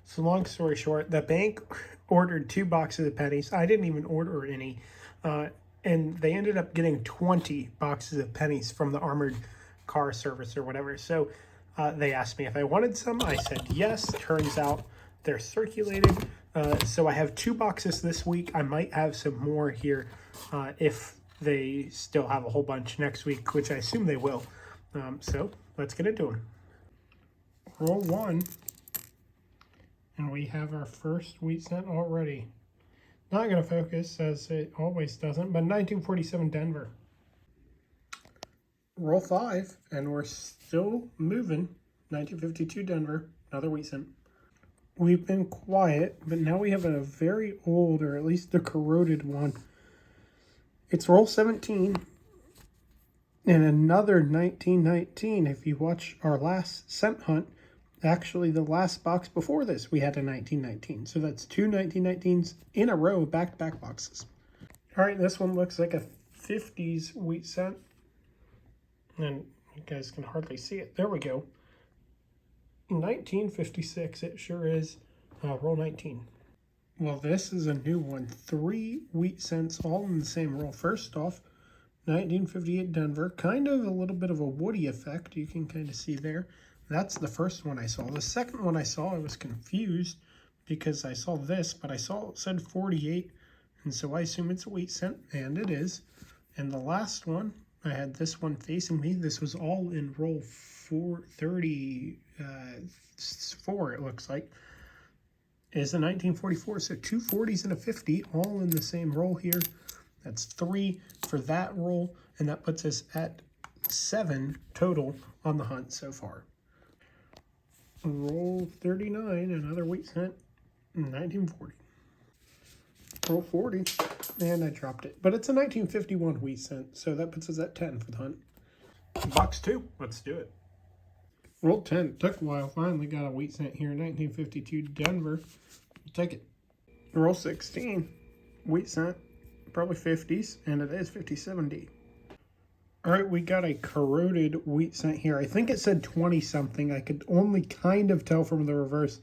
So long story short, the bank ordered 2 boxes of pennies. I didn't even order any. And they ended up getting 20 boxes of pennies from the armored car service or whatever. So they asked me if I wanted some. I said yes. Turns out they're circulated. So I have 2 boxes this week. I might have some more here if they still have a whole bunch next week, which I assume they will. So let's get into them. Roll 1. And we have our first wheat cent already. Not going to focus, as it always doesn't, but 1947 Denver. Roll 5, and we're still moving. 1952 Denver, another wheat cent. We've been quiet, but now we have a very old, or at least the corroded one. It's roll 17, and another 1919. If you watch our last cent hunt, actually the last box before this, we had a 1919. So that's 2 1919s in a row, back-to-back boxes. All right, this one looks like a 50s wheat cent. And you guys can hardly see it. There we go. 1956, it sure is. Roll 19. Well, this is a new one. 3 wheat cents all in the same roll. First off, 1958 Denver. Kind of a little bit of a woody effect. You can kind of see there. That's the first one I saw. The second one I saw, I was confused because I saw this, but I saw it said 48, and so I assume it's a wheat cent, and it is. And the last one, I had this one facing me. This was all in roll 434, it looks like, is a 1944. So 2 40s and a 50, all in the same roll here. That's 3 for that roll, and that puts us at 7 total on the hunt so far. Roll 39, another wheat cent, 1940. Roll 40, and I dropped it. But it's a 1951 wheat cent, so that puts us at 10 for the hunt. Box 2, let's do it. Roll 10, took a while, finally got a wheat cent here, 1952 Denver. We'll take it. Roll 16, wheat cent, probably 50s, and it is 57D. All right, we got a corroded wheat cent here. I think it said 20 something. I could only kind of tell from the reverse.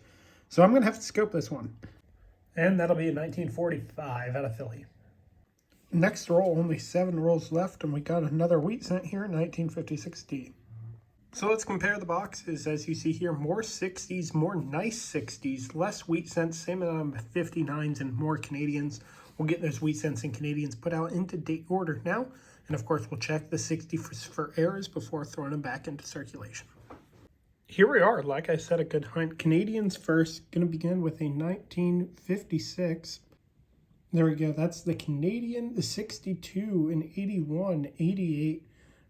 So I'm going to have to scope this one. And that'll be a 1945 out of Philly. Next roll, only 7 rolls left, and we got another wheat cent here, 1956D. So let's compare the boxes. As you see here, more 60s, more nice 60s, less wheat cents, same amount of 59s and more Canadians. We'll get those wheat cents and Canadians put out into date order now. And of course, we'll check the 60s for errors before throwing them back into circulation. Here we are. Like I said, a good hunt. Canadians first. Going to begin with a 1956. There we go. That's the Canadian, the 62 and 81, 88,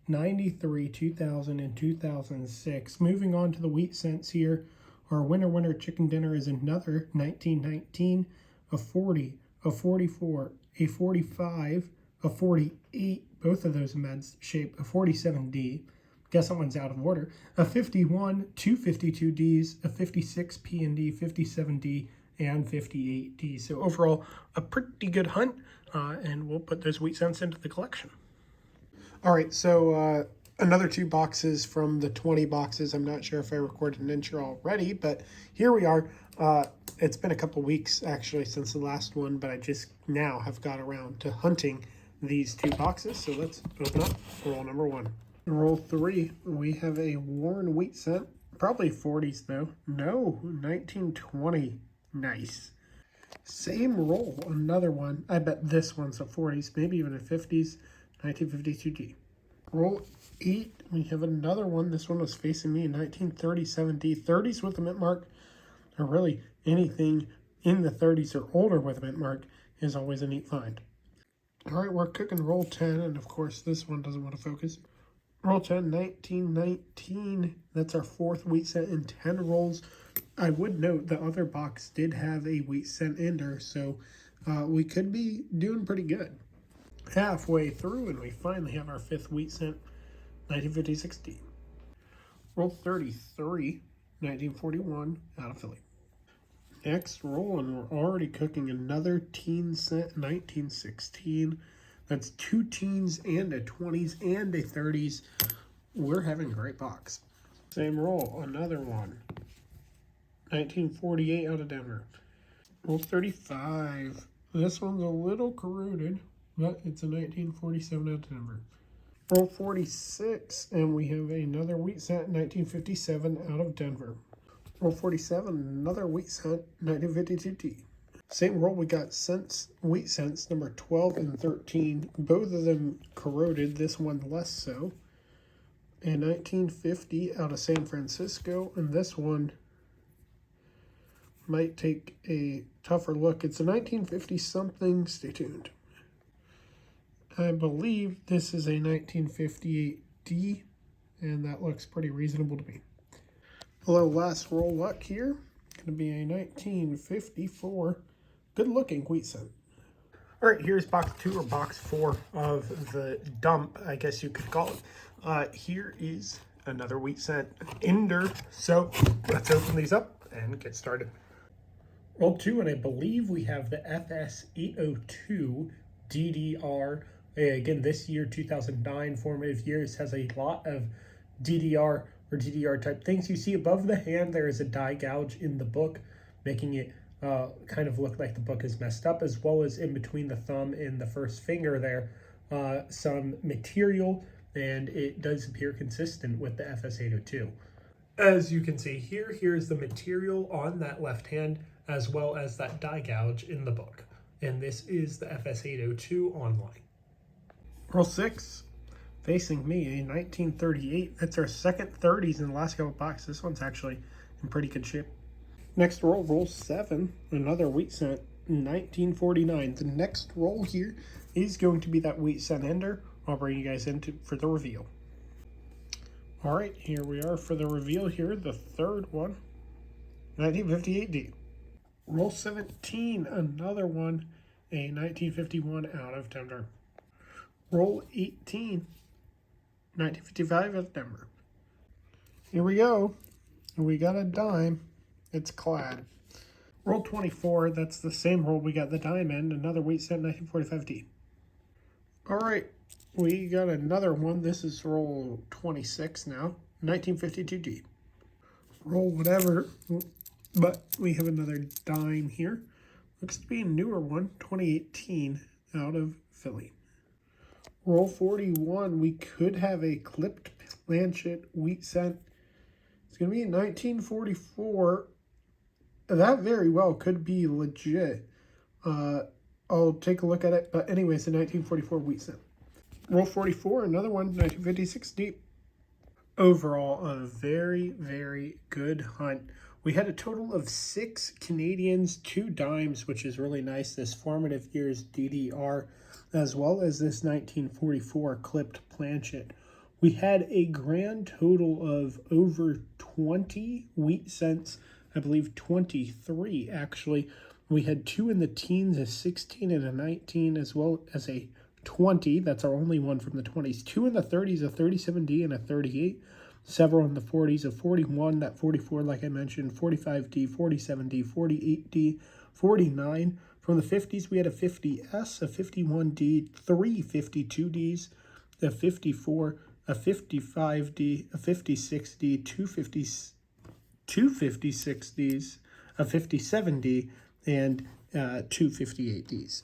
93, 2000, and 2006. Moving on to the wheat cents here. Our winner chicken dinner is another 1919, a 40, a 44, a 45, a 48, both of those meds shape, a 47D. Guess that one's out of order. A 51, 2 52Ds, a 56 P&D, 57D, and 58D. So overall, a pretty good hunt, and we'll put those wheat cents into the collection. All right, so another 2 boxes from the 20 boxes. I'm not sure if I recorded an intro already, but here we are. It's been a couple weeks, actually, since the last one, but I just now have got around to hunting these 2 boxes. So let's open up roll number 1. Roll 3, we have a worn wheat cent, probably 40s though. No, 1920. Nice. Same roll, another one. I bet this one's a 40s, maybe even a 50s, 1952D. Roll 8, we have another one. This one was facing me in 1937D. 30s with a mint mark, or really anything in the 30s or older with a mint mark is always a neat find. All right, we're cooking roll 10, and of course this one doesn't want to focus. Roll 10, 1919. That's our 4th wheat cent in 10 rolls. I would note the other box did have a wheat cent ender, so we could be doing pretty good. Halfway through, and we finally have our 5th wheat cent, 1956D. Roll 33, 1941, out of Philly. Next roll, and we're already cooking another teen cent, 1916. That's 2 teens and a 20s and a 30s. We're having a great box. Same roll, another one. 1948 out of Denver. Roll 35. This one's a little corroded, but it's a 1947 out of Denver. Roll 46, and we have another wheat cent, 1957 out of Denver. Roll 47, another wheat cent, 1952D. Same roll, we got cents, wheat cents, number 12 and 13. Both of them corroded, this one less so. A 1950 out of San Francisco, and this one might take a tougher look. It's a 1950 something. Stay tuned. I believe this is a 1958D, and that looks pretty reasonable to me. Hello, last roll luck here. Going to be a 1954 good looking wheat cent. All right, here's box 2 or box 4 of the dump, I guess you could call it. Here is another wheat cent ender. So let's open these up and get started. Roll 2, and I believe we have the FS802 DDR. Again, this year, 2009, formative years, has a lot of DDR or DDR type things. You see above the hand, there is a die gouge in the book, making it kind of look like the book is messed up, as well as in between the thumb and the first finger there, some material, and it does appear consistent with the FS802. As you can see here, here's the material on that left hand, as well as that die gouge in the book. And this is the FS802 online. Roll 6, facing me, a 1938. That's our second 30s in the last couple boxes. This one's actually in pretty good shape. Next roll, roll 7, another wheat cent, 1949. The next roll here is going to be that wheat cent ender. I'll bring you guys in for the reveal. All right, here we are for the reveal here, the third one, 1958D. Roll 17, another one, a 1951 out of Denver. Roll 18, 1955 out of Denver. Here we go. We got a dime. It's clad. Roll 24, that's the same roll. We got the diamond, another wheat cent, 1945D. All right, we got another one. This is roll 26 now, 1952D. Roll whatever, but we have another dime here. Looks to be a newer one, 2018 out of Philly. Roll 41, we could have a clipped planchet wheat cent. It's going to be a 1944. That very well could be legit. I'll take a look at it. But anyways, a 1944 wheat cent. Roll 44, another one, 1956 deep. Overall, a very, very good hunt. We had a total of 6 Canadians, 2 dimes, which is really nice. This formative years DDR, as well as this 1944 clipped planchet. We had a grand total of over 20 wheat cents, I believe 23 actually. We had 2 in the teens, a 16 and a 19, as well as a 20. That's our only one from the 20s. 2 in the 30s, a 37D and a 38. Several in the 40s, a 41, that 44 like I mentioned, 45D, 47D, 48D, 49. From the 50s, we had a 50S, a 51D, 3 52Ds, a 54, a 55D, a 56D, 2 56Ds, a 57D, and 2 58Ds.